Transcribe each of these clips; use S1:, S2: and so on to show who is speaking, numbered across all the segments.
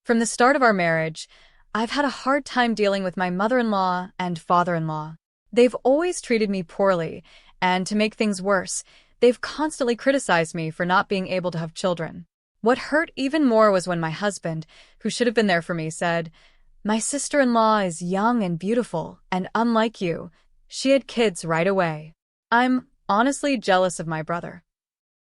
S1: From the start of our marriage, I've had a hard time dealing with my mother-in-law and father-in-law. They've always treated me poorly, and to make things worse, they've constantly criticized me for not being able to have children. What hurt even more was when my husband, who should have been there for me, said, "My sister-in-law is young and beautiful, and unlike you, she had kids right away." I'm honestly jealous of my brother.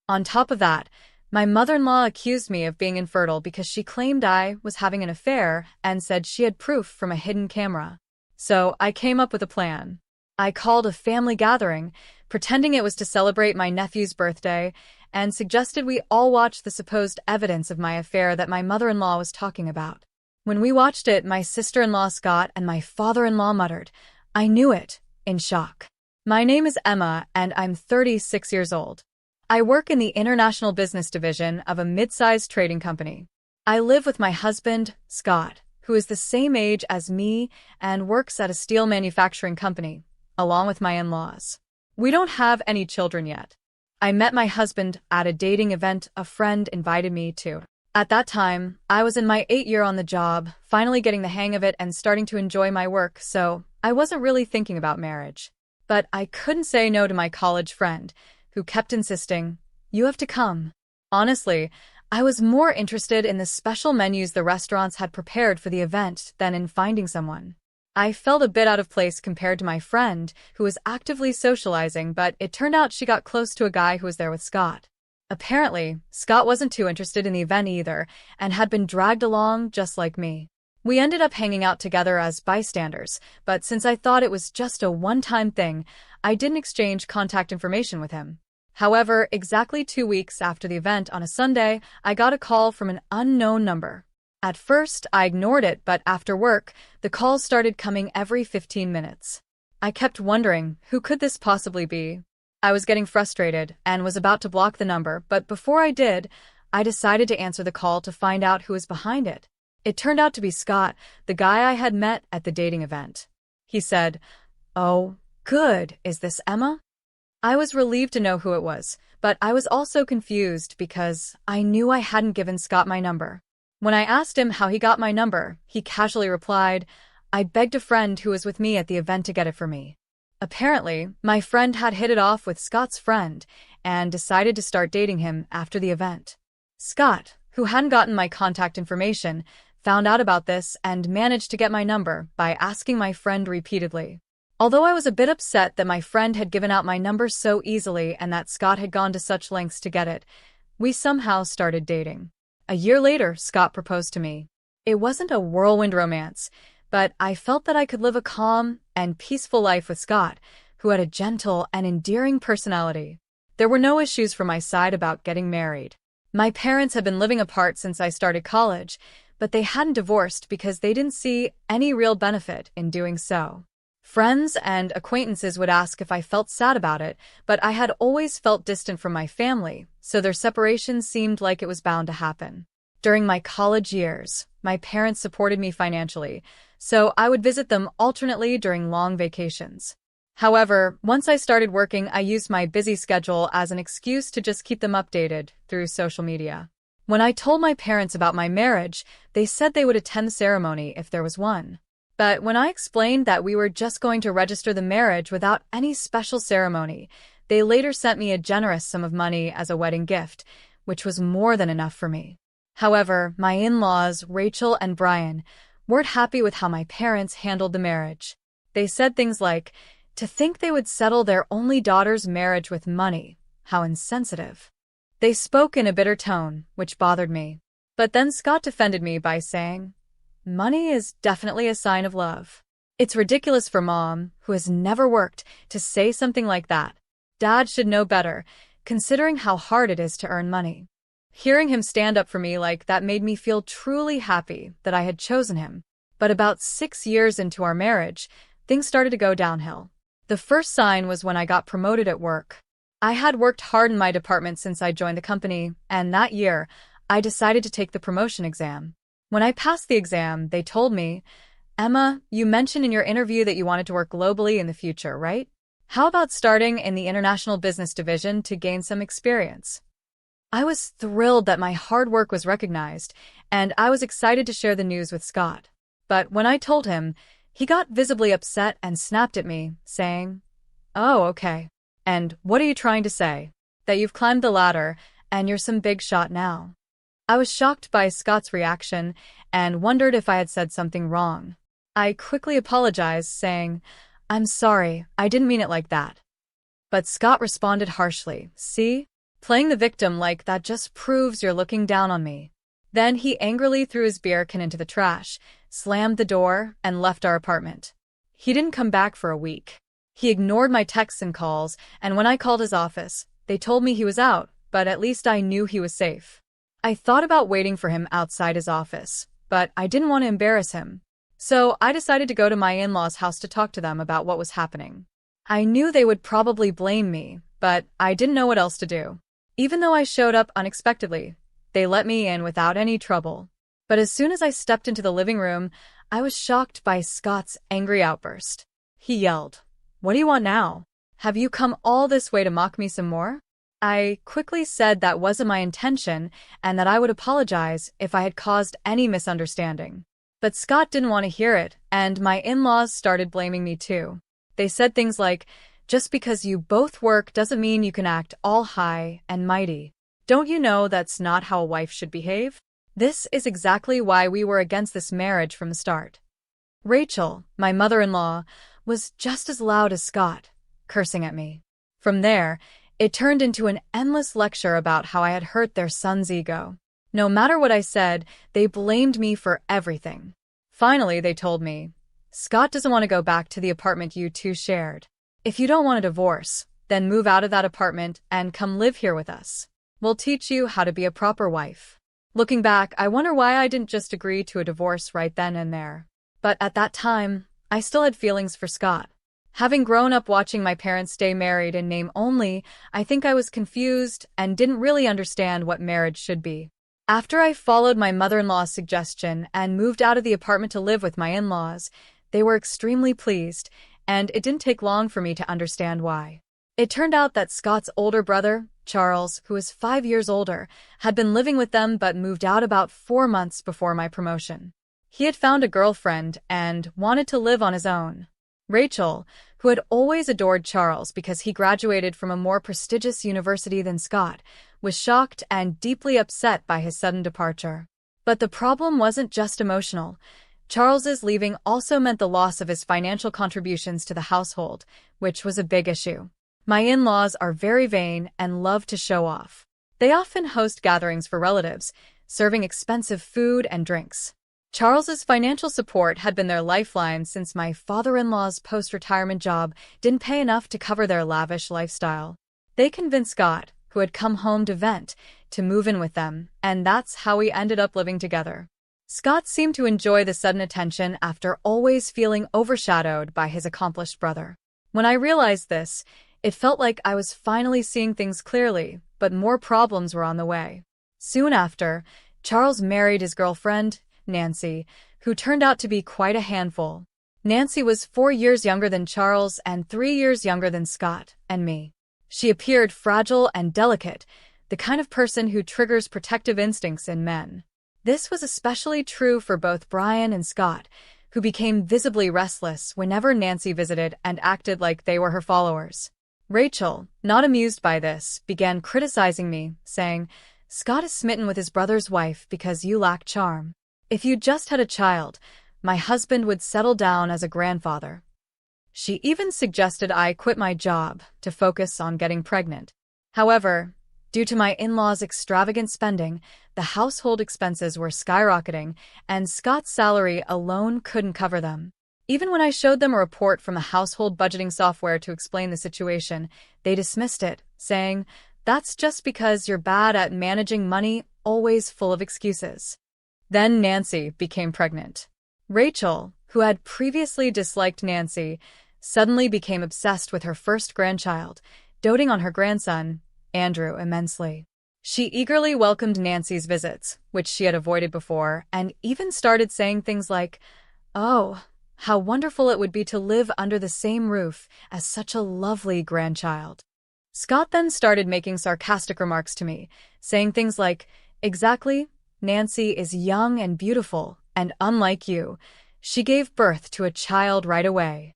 S1: On top of that, my mother-in-law accused me of being infertile because she claimed I was having an affair and said she had proof from a hidden camera. So I came up with a plan. I called a family gathering, pretending it was to celebrate my nephew's birthday, and suggested we all watch the supposed evidence of my affair that my mother-in-law was talking about. When we watched it, my sister-in-law Scott and my father-in-law muttered, "I knew it," in shock. My name is Emma, and I'm 36 years old. I work in the international business division of a mid-sized trading company. I live with my husband, Scott, who is the same age as me and works at a steel manufacturing company, along with my in-laws. We don't have any children yet. I met my husband at a dating event a friend invited me to. At that time, I was in my 8th year on the job, finally getting the hang of it and starting to enjoy my work, so I wasn't really thinking about marriage. But I couldn't say no to my college friend, who kept insisting, "You have to come." Honestly, I was more interested in the special menus the restaurants had prepared for the event than in finding someone. I felt a bit out of place compared to my friend, who was actively socializing, but it turned out she got close to a guy who was there with Scott. Apparently, Scott wasn't too interested in the event either, and had been dragged along just like me. We ended up hanging out together as bystanders, but since I thought it was just a one-time thing, I didn't exchange contact information with him. However, exactly 2 weeks after the event on a Sunday, I got a call from an unknown number. At first, I ignored it, but after work, the calls started coming every 15 minutes. I kept wondering, who could this possibly be? I was getting frustrated and was about to block the number, but before I did, I decided to answer the call to find out who was behind it. It turned out to be Scott, the guy I had met at the dating event. He said, "Oh, good, is this Emma?" I was relieved to know who it was, but I was also confused because I knew I hadn't given Scott my number. When I asked him how he got my number, he casually replied, "I begged a friend who was with me at the event to get it for me." Apparently, my friend had hit it off with Scott's friend and decided to start dating him after the event. Scott, who hadn't gotten my contact information, found out about this and managed to get my number by asking my friend repeatedly. Although I was a bit upset that my friend had given out my number so easily and that Scott had gone to such lengths to get it, we somehow started dating. A year later, Scott proposed to me. It wasn't a whirlwind romance, but I felt that I could live a calm and peaceful life with Scott, who had a gentle and endearing personality. There were no issues from my side about getting married. My parents had been living apart since I started college, but they hadn't divorced because they didn't see any real benefit in doing so. Friends and acquaintances would ask if I felt sad about it, but I had always felt distant from my family, so their separation seemed like it was bound to happen. During my college years, my parents supported me financially, so I would visit them alternately during long vacations. However, once I started working, I used my busy schedule as an excuse to just keep them updated through social media. When I told my parents about my marriage, they said they would attend the ceremony if there was one. But when I explained that we were just going to register the marriage without any special ceremony, they later sent me a generous sum of money as a wedding gift, which was more than enough for me. However, my in-laws, Rachel and Brian, weren't happy with how my parents handled the marriage. They said things like, "To think they would settle their only daughter's marriage with money, how insensitive." They spoke in a bitter tone, which bothered me. But then Scott defended me by saying, "Money is definitely a sign of love. It's ridiculous for Mom, who has never worked, to say something like that. Dad should know better, considering how hard it is to earn money." Hearing him stand up for me like that made me feel truly happy that I had chosen him. But about 6 years into our marriage, things started to go downhill. The first sign was when I got promoted at work. I had worked hard in my department since I joined the company, and that year, I decided to take the promotion exam. When I passed the exam, they told me, "Emma, you mentioned in your interview that you wanted to work globally in the future, right? How about starting in the international business division to gain some experience?" I was thrilled that my hard work was recognized, and I was excited to share the news with Scott. But when I told him, he got visibly upset and snapped at me, saying, "Oh, okay. And what are you trying to say? That you've climbed the ladder and you're some big shot now?" I was shocked by Scott's reaction and wondered if I had said something wrong. I quickly apologized, saying, "I'm sorry, I didn't mean it like that." But Scott responded harshly, "See? Playing the victim like that just proves you're looking down on me." Then he angrily threw his beer can into the trash, slammed the door, and left our apartment. He didn't come back for a week. He ignored my texts and calls, and when I called his office, they told me he was out, but at least I knew he was safe. I thought about waiting for him outside his office, but I didn't want to embarrass him. So I decided to go to my in-laws' house to talk to them about what was happening. I knew they would probably blame me, but I didn't know what else to do. Even though I showed up unexpectedly, they let me in without any trouble. But as soon as I stepped into the living room, I was shocked by Scott's angry outburst. He yelled, "What do you want now? Have you come all this way to mock me some more?" I quickly said that wasn't my intention and that I would apologize if I had caused any misunderstanding. But Scott didn't want to hear it, and my in-laws started blaming me too. They said things like, "Just because you both work doesn't mean you can act all high and mighty. Don't you know that's not how a wife should behave?" This is exactly why we were against this marriage from the start. Rachel, my mother-in-law, was just as loud as Scott, cursing at me. From there, it turned into an endless lecture about how I had hurt their son's ego. No matter what I said, they blamed me for everything. Finally, they told me, "Scott doesn't want to go back to the apartment you two shared. If you don't want a divorce, then move out of that apartment and come live here with us. We'll teach you how to be a proper wife." Looking back, I wonder why I didn't just agree to a divorce right then and there. But at that time, I still had feelings for Scott. Having grown up watching my parents stay married in name only, I think I was confused and didn't really understand what marriage should be. After I followed my mother-in-law's suggestion and moved out of the apartment to live with my in-laws, they were extremely pleased, and it didn't take long for me to understand why. It turned out that Scott's older brother, Charles, who was 5 years older, had been living with them but moved out about 4 months before my promotion. He had found a girlfriend and wanted to live on his own. Rachel, who had always adored Charles because he graduated from a more prestigious university than Scott, was shocked and deeply upset by his sudden departure. But the problem wasn't just emotional. Charles's leaving also meant the loss of his financial contributions to the household, which was a big issue. My in-laws are very vain and love to show off. They often host gatherings for relatives, serving expensive food and drinks. Charles's financial support had been their lifeline since my father-in-law's post-retirement job didn't pay enough to cover their lavish lifestyle. They convinced Scott, who had come home to vent, to move in with them, and that's how we ended up living together. Scott seemed to enjoy the sudden attention after always feeling overshadowed by his accomplished brother. When I realized this, it felt like I was finally seeing things clearly, but more problems were on the way. Soon after, Charles married his girlfriend, Nancy, who turned out to be quite a handful. Nancy was 4 years younger than Charles and 3 years younger than Scott and me. She appeared fragile and delicate, the kind of person who triggers protective instincts in men. This was especially true for both Brian and Scott, who became visibly restless whenever Nancy visited and acted like they were her followers. Rachel, not amused by this, began criticizing me, saying, "Scott is smitten with his brother's wife because you lack charm. If you just had a child, my husband would settle down as a grandfather." She even suggested I quit my job to focus on getting pregnant. However, due to my in-laws' extravagant spending, the household expenses were skyrocketing, and Scott's salary alone couldn't cover them. Even when I showed them a report from the household budgeting software to explain the situation, they dismissed it, saying, "That's just because you're bad at managing money, always full of excuses." Then Nancy became pregnant. Rachel, who had previously disliked Nancy, suddenly became obsessed with her first grandchild, doting on her grandson, Andrew, immensely. She eagerly welcomed Nancy's visits, which she had avoided before, and even started saying things like, "Oh, how wonderful it would be to live under the same roof as such a lovely grandchild." Scott then started making sarcastic remarks to me, saying things like, "Exactly, Nancy is young and beautiful, and unlike you, she gave birth to a child right away."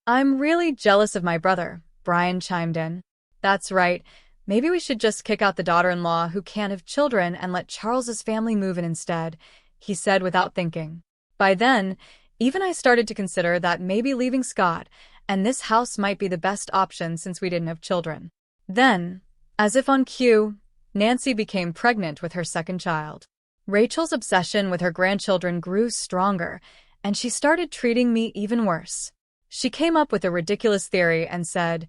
S1: "I'm really jealous of my brother," Brian chimed in. "That's right. Maybe we should just kick out the daughter-in-law who can't have children and let Charles's family move in instead," he said without thinking. By then, even I started to consider that maybe leaving Scott and this house might be the best option since we didn't have children. Then, as if on cue, Nancy became pregnant with her second child. Rachel's obsession with her grandchildren grew stronger, and she started treating me even worse. She came up with a ridiculous theory and said,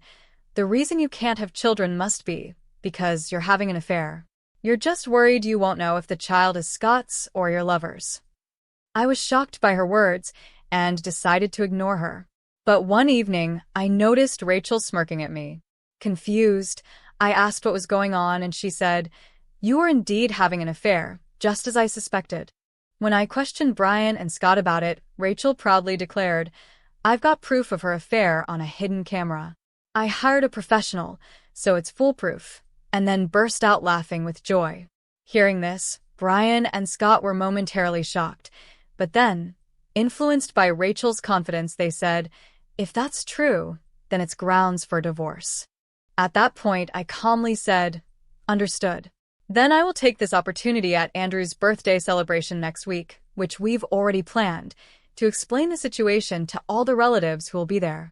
S1: "The reason you can't have children must be because you're having an affair. You're just worried you won't know if the child is Scott's or your lover's." I was shocked by her words and decided to ignore her. But one evening, I noticed Rachel smirking at me. Confused, I asked what was going on, and she said, "You are indeed having an affair, just as I suspected." When I questioned Brian and Scott about it, Rachel proudly declared, "I've got proof of her affair on a hidden camera. I hired a professional, so it's foolproof," and then burst out laughing with joy. Hearing this, Brian and Scott were momentarily shocked, but then, influenced by Rachel's confidence, they said, "If that's true, then it's grounds for divorce." At that point, I calmly said, "Understood. Then I will take this opportunity at Andrew's birthday celebration next week, which we've already planned, to explain the situation to all the relatives who will be there."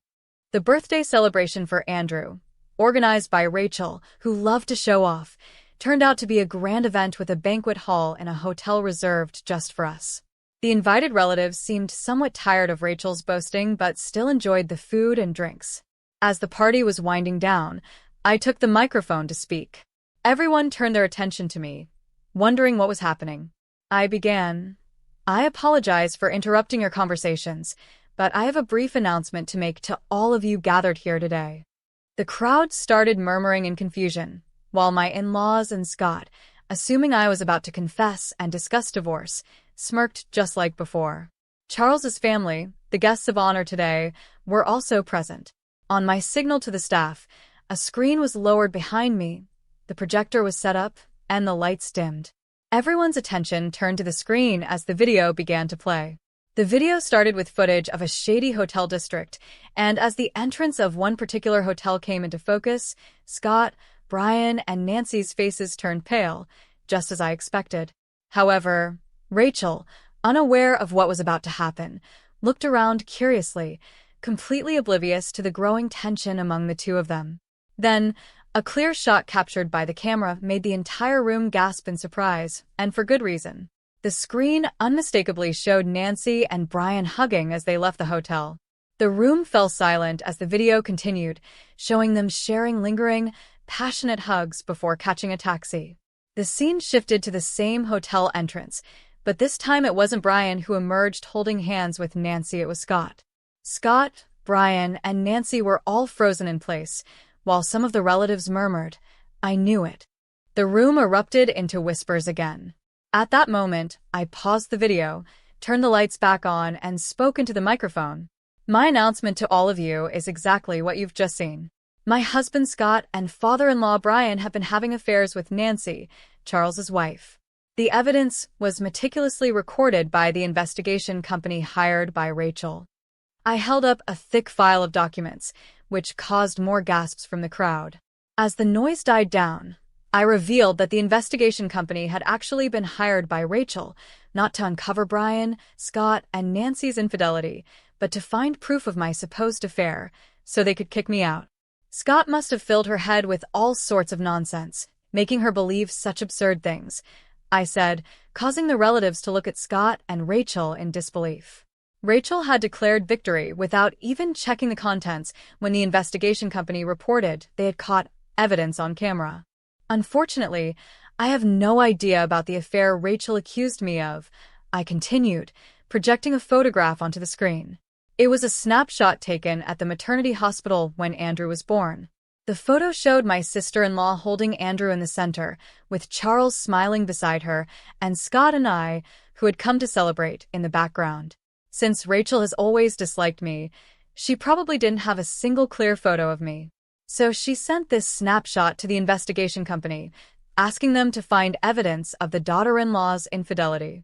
S1: The birthday celebration for Andrew, organized by Rachel, who loved to show off, turned out to be a grand event with a banquet hall in a hotel reserved just for us. The invited relatives seemed somewhat tired of Rachel's boasting but still enjoyed the food and drinks. As the party was winding down, I took the microphone to speak. Everyone turned their attention to me, wondering what was happening. I began, "I apologize for interrupting your conversations, but I have a brief announcement to make to all of you gathered here today." The crowd started murmuring in confusion, while my in-laws and Scott, assuming I was about to confess and discuss divorce, smirked just like before. Charles's family, the guests of honor today, were also present. On my signal to the staff, a screen was lowered behind me, the projector was set up, and the lights dimmed. Everyone's attention turned to the screen as the video began to play. The video started with footage of a shady hotel district, and as the entrance of one particular hotel came into focus, Scott, Brian, and Nancy's faces turned pale, just as I expected. However, Rachel, unaware of what was about to happen, looked around curiously, completely oblivious to the growing tension among the two of them. Then, a clear shot captured by the camera made the entire room gasp in surprise, and for good reason. The screen unmistakably showed Nancy and Brian hugging as they left the hotel. The room fell silent as the video continued, showing them sharing lingering, passionate hugs before catching a taxi. The scene shifted to the same hotel entrance, but this time it wasn't Brian who emerged holding hands with Nancy, it was Scott. Scott, Brian, and Nancy were all frozen in place, while some of the relatives murmured, "I knew it." The room erupted into whispers again. At that moment, I paused the video, turned the lights back on, and spoke into the microphone. "My announcement to all of you is exactly what you've just seen. My husband Scott and father-in-law Brian have been having affairs with Nancy, Charles's wife. The evidence was meticulously recorded by the investigation company hired by Rachel." I held up a thick file of documents, which caused more gasps from the crowd. As the noise died down, I revealed that the investigation company had actually been hired by Rachel, not to uncover Brian, Scott, and Nancy's infidelity, but to find proof of my supposed affair, so they could kick me out. Scott must have filled her head with all sorts of nonsense, making her believe such absurd things, I said, causing the relatives to look at Scott and Rachel in disbelief. Rachel had declared victory without even checking the contents when the investigation company reported they had caught evidence on camera. Unfortunately, I have no idea about the affair Rachel accused me of, I continued, projecting a photograph onto the screen. It was a snapshot taken at the maternity hospital when Andrew was born. The photo showed my sister-in-law holding Andrew in the center, with Charles smiling beside her, and Scott and I, who had come to celebrate, in the background. Since Rachel has always disliked me, she probably didn't have a single clear photo of me. So she sent this snapshot to the investigation company, asking them to find evidence of the daughter-in-law's infidelity.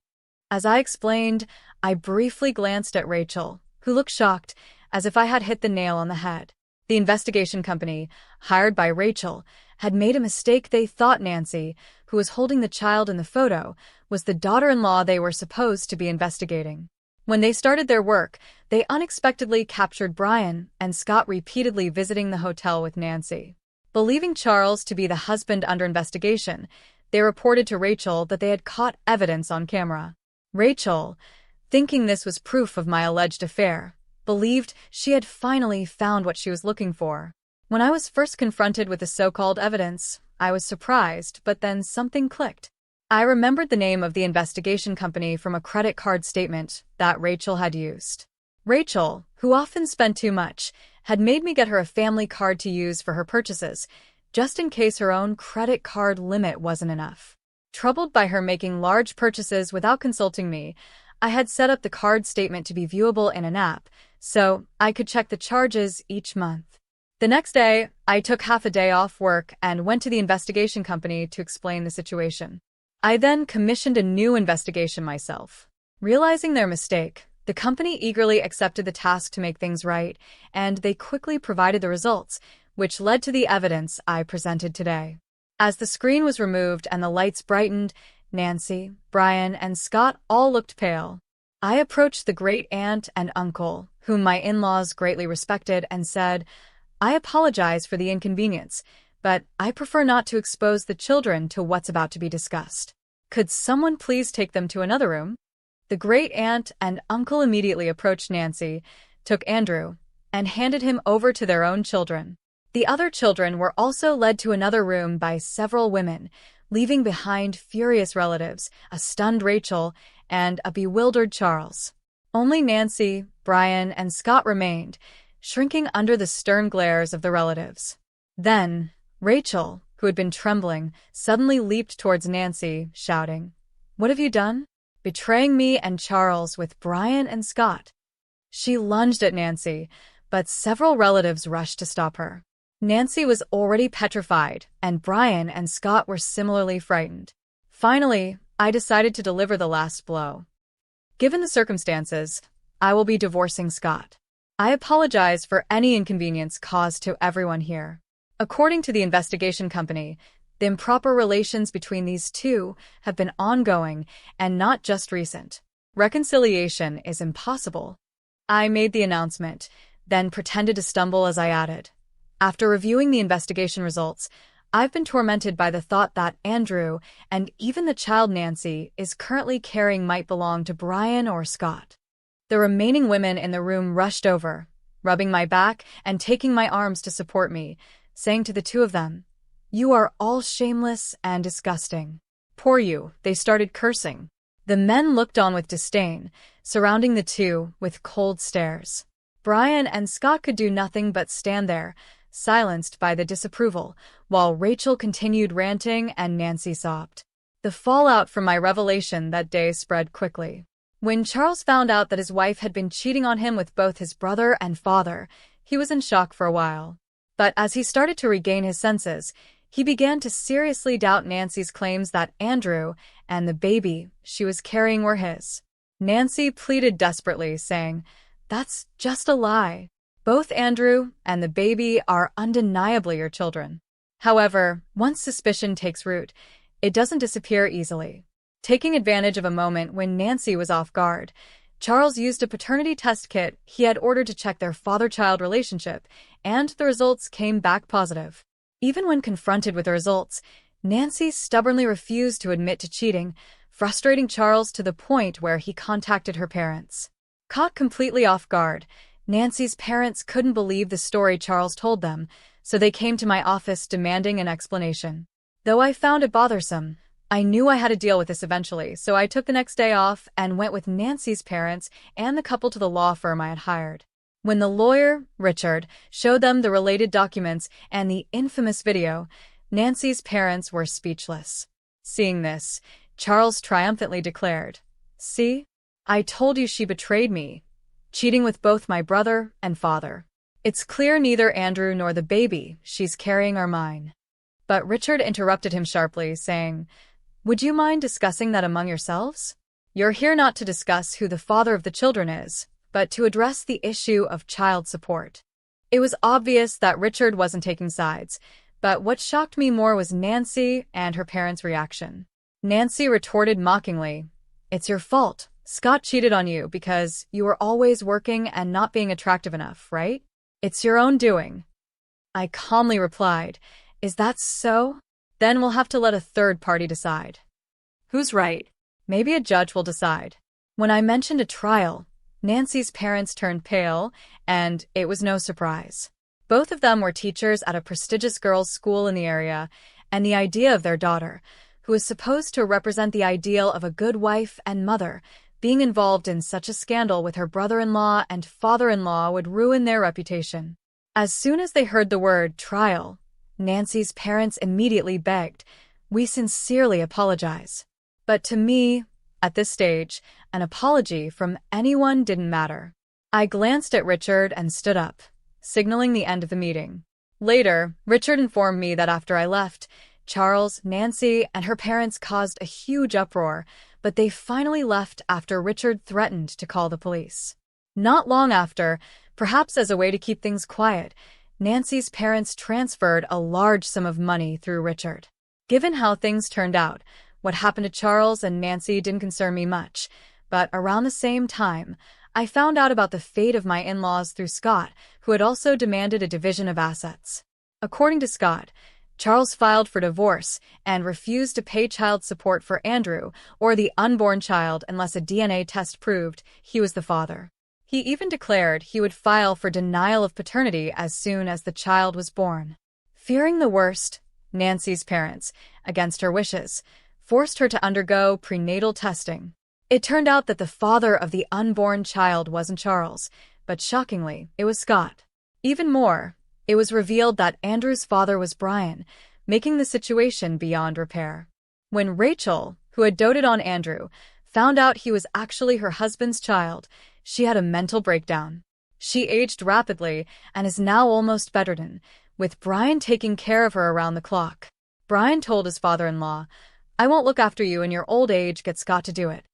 S1: As I explained, I briefly glanced at Rachel, who looked shocked, as if I had hit the nail on the head. The investigation company, hired by Rachel, had made a mistake. They thought Nancy, who was holding the child in the photo, was the daughter-in-law they were supposed to be investigating. When they started their work, they unexpectedly captured Brian and Scott repeatedly visiting the hotel with Nancy. Believing Charles to be the husband under investigation, they reported to Rachel that they had caught evidence on camera. Rachel, thinking this was proof of my alleged affair, believed she had finally found what she was looking for. When I was first confronted with the so-called evidence, I was surprised, but then something clicked. I remembered the name of the investigation company from a credit card statement that Rachel had used. Rachel, who often spent too much, had made me get her a family card to use for her purchases, just in case her own credit card limit wasn't enough. Troubled by her making large purchases without consulting me, I had set up the card statement to be viewable in an app, so I could check the charges each month. The next day, I took half a day off work and went to the investigation company to explain the situation. I then commissioned a new investigation myself. Realizing their mistake, the company eagerly accepted the task to make things right, and they quickly provided the results, which led to the evidence I presented today. As the screen was removed and the lights brightened, Nancy, Brian, and Scott all looked pale. I approached the great-aunt and uncle, whom my in-laws greatly respected, and said, "I apologize for the inconvenience, but I prefer not to expose the children to what's about to be discussed. Could someone please take them to another room?" The great-aunt and uncle immediately approached Nancy, took Andrew, and handed him over to their own children. The other children were also led to another room by several women, leaving behind furious relatives, a stunned Rachel, and a bewildered Charles. Only Nancy, Brian, and Scott remained, shrinking under the stern glares of the relatives. Then, Rachel, who had been trembling, suddenly leaped towards Nancy, shouting, "What have you done? Betraying me and Charles with Brian and Scott." She lunged at Nancy, but several relatives rushed to stop her. Nancy was already petrified, and Brian and Scott were similarly frightened. Finally, I decided to deliver the last blow. "Given the circumstances, I will be divorcing Scott. I apologize for any inconvenience caused to everyone here." According to the investigation company, the improper relations between these two have been ongoing and not just recent. Reconciliation is impossible. I made the announcement, then pretended to stumble as I added, "After reviewing the investigation results, I've been tormented by the thought that Andrew, and even the child Nancy is currently carrying, might belong to Brian or Scott." The remaining women in the room rushed over, rubbing my back and taking my arms to support me, saying to the two of them, "You are all shameless and disgusting. Poor you," they started cursing. The men looked on with disdain, surrounding the two with cold stares. Brian and Scott could do nothing but stand there, silenced by the disapproval, while Rachel continued ranting and Nancy sobbed. The fallout from my revelation that day spread quickly. When Charles found out that his wife had been cheating on him with both his brother and father, he was in shock for a while. But as he started to regain his senses, he began to seriously doubt Nancy's claims that Andrew and the baby she was carrying were his. Nancy pleaded desperately, saying, "That's just a lie. Both Andrew and the baby are undeniably your children." However, once suspicion takes root, it doesn't disappear easily. Taking advantage of a moment when Nancy was off guard, Charles used a paternity test kit he had ordered to check their father-child relationship, and the results came back positive. Even when confronted with the results, Nancy stubbornly refused to admit to cheating, frustrating Charles to the point where he contacted her parents. Caught completely off guard, Nancy's parents couldn't believe the story Charles told them, so they came to my office demanding an explanation. Though I found it bothersome, I knew I had to deal with this eventually, so I took the next day off and went with Nancy's parents and the couple to the law firm I had hired. When the lawyer, Richard, showed them the related documents and the infamous video, Nancy's parents were speechless. Seeing this, Charles triumphantly declared, "See? I told you she betrayed me, cheating with both my brother and father. It's clear neither Andrew nor the baby she's carrying are mine." But Richard interrupted him sharply, saying, "Would you mind discussing that among yourselves? You're here not to discuss who the father of the children is, but to address the issue of child support." It was obvious that Richard wasn't taking sides, but what shocked me more was Nancy and her parents' reaction. Nancy retorted mockingly, "It's your fault. Scott cheated on you because you were always working and not being attractive enough, right? It's your own doing." I calmly replied, "Is that so? Then we'll have to let a third party decide." "Who's right?" "Maybe a judge will decide." When I mentioned a trial, Nancy's parents turned pale, and it was no surprise. Both of them were teachers at a prestigious girls' school in the area, and the idea of their daughter, who was supposed to represent the ideal of a good wife and mother, being involved in such a scandal with her brother-in-law and father-in-law would ruin their reputation. As soon as they heard the word trial, Nancy's parents immediately begged, "We sincerely apologize." But to me, at this stage, an apology from anyone didn't matter. I glanced at Richard and stood up, signaling the end of the meeting. Later, Richard informed me that after I left, Charles, Nancy, and her parents caused a huge uproar, but they finally left after Richard threatened to call the police. Not long after, perhaps as a way to keep things quiet, Nancy's parents transferred a large sum of money through Richard. Given how things turned out, what happened to Charles and Nancy didn't concern me much, but around the same time, I found out about the fate of my in-laws through Scott, who had also demanded a division of assets. According to Scott, Charles filed for divorce and refused to pay child support for Andrew or the unborn child unless a DNA test proved he was the father. He even declared he would file for denial of paternity as soon as the child was born. Fearing the worst, Nancy's parents, against her wishes, forced her to undergo prenatal testing. It turned out that the father of the unborn child wasn't Charles, but shockingly, it was Scott. Even more, it was revealed that Andrew's father was Brian, making the situation beyond repair. When Rachel, who had doted on Andrew, found out he was actually her husband's child, she had a mental breakdown. She aged rapidly and is now almost bedridden, with Brian taking care of her around the clock. Brian told his father-in-law, "I won't look after you in your old age, get Scott to do it."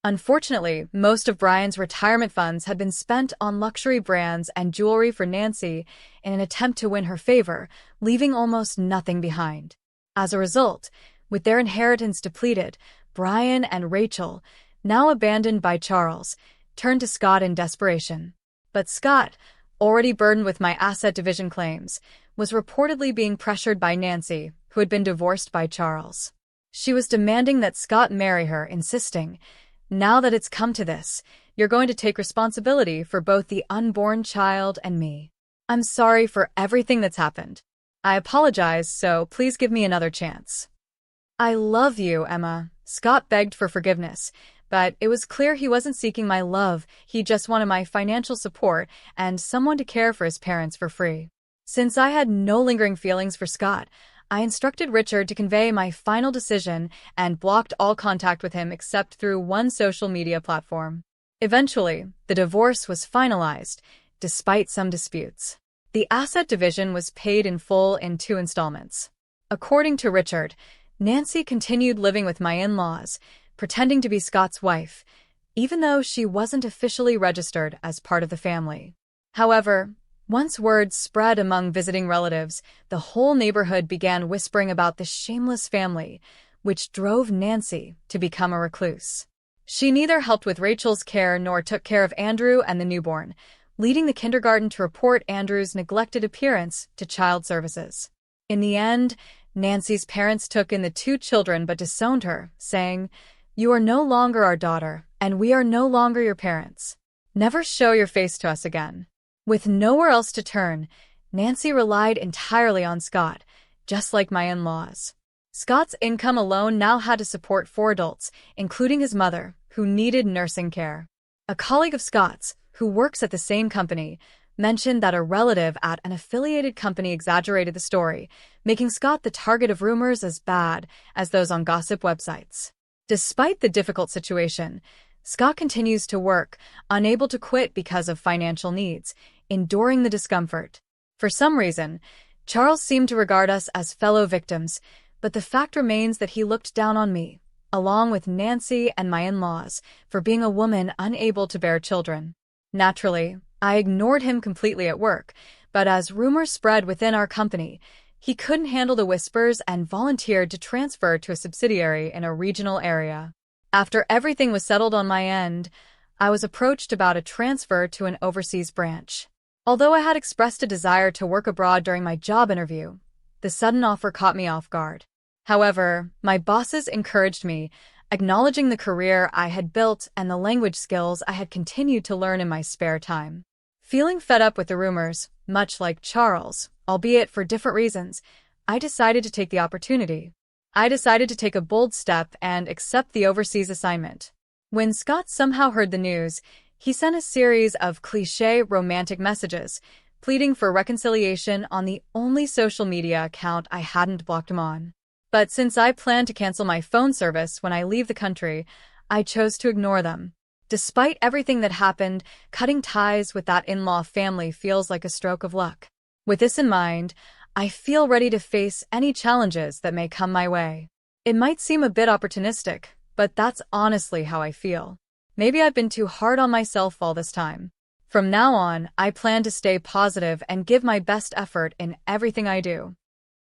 S1: Unfortunately, most of Brian's retirement funds had been spent on luxury brands and jewelry for Nancy in an attempt to win her favor, leaving almost nothing behind. As a result, with their inheritance depleted, Brian and Rachel, now abandoned by Charles, turned to Scott in desperation. But Scott, already burdened with my asset division claims, was reportedly being pressured by Nancy, who had been divorced by Charles. She was demanding that Scott marry her, insisting, "Now that it's come to this, you're going to take responsibility for both the unborn child and me. I'm sorry for everything that's happened. I apologize, so please give me another chance." "I love you, Emma." Scott begged for forgiveness, but it was clear he wasn't seeking my love, he just wanted my financial support and someone to care for his parents for free. Since I had no lingering feelings for Scott, I instructed Richard to convey my final decision and blocked all contact with him except through one social media platform. Eventually, the divorce was finalized, despite some disputes. The asset division was paid in full in 2 installments. According to Richard, Nancy continued living with my in-laws, pretending to be Scott's wife, even though she wasn't officially registered as part of the family. However, once word spread among visiting relatives, the whole neighborhood began whispering about the shameless family, which drove Nancy to become a recluse. She neither helped with Rachel's care nor took care of Andrew and the newborn, leading the kindergarten to report Andrew's neglected appearance to child services. In the end, Nancy's parents took in the 2 children but disowned her, saying, "You are no longer our daughter, and we are no longer your parents. Never show your face to us again." With nowhere else to turn, Nancy relied entirely on Scott, just like my in-laws. Scott's income alone now had to support 4 adults, including his mother, who needed nursing care. A colleague of Scott's, who works at the same company, mentioned that a relative at an affiliated company exaggerated the story, making Scott the target of rumors as bad as those on gossip websites. Despite the difficult situation, Scott continues to work, unable to quit because of financial needs, enduring the discomfort. For some reason, Charles seemed to regard us as fellow victims, but the fact remains that he looked down on me, along with Nancy and my in-laws, for being a woman unable to bear children. Naturally, I ignored him completely at work, but as rumors spread within our company, he couldn't handle the whispers and volunteered to transfer to a subsidiary in a regional area. After everything was settled on my end, I was approached about a transfer to an overseas branch. Although I had expressed a desire to work abroad during my job interview, the sudden offer caught me off guard. However, my bosses encouraged me, acknowledging the career I had built and the language skills I had continued to learn in my spare time. Feeling fed up with the rumors, much like Charles, albeit for different reasons, I decided to take the opportunity. I decided to take a bold step and accept the overseas assignment. When Scott somehow heard the news, he sent a series of cliché romantic messages, pleading for reconciliation on the only social media account I hadn't blocked him on. But since I planned to cancel my phone service when I leave the country, I chose to ignore them. Despite everything that happened, cutting ties with that in-law family feels like a stroke of luck. With this in mind, I feel ready to face any challenges that may come my way. It might seem a bit opportunistic, but that's honestly how I feel. Maybe I've been too hard on myself all this time. From now on, I plan to stay positive and give my best effort in everything I do.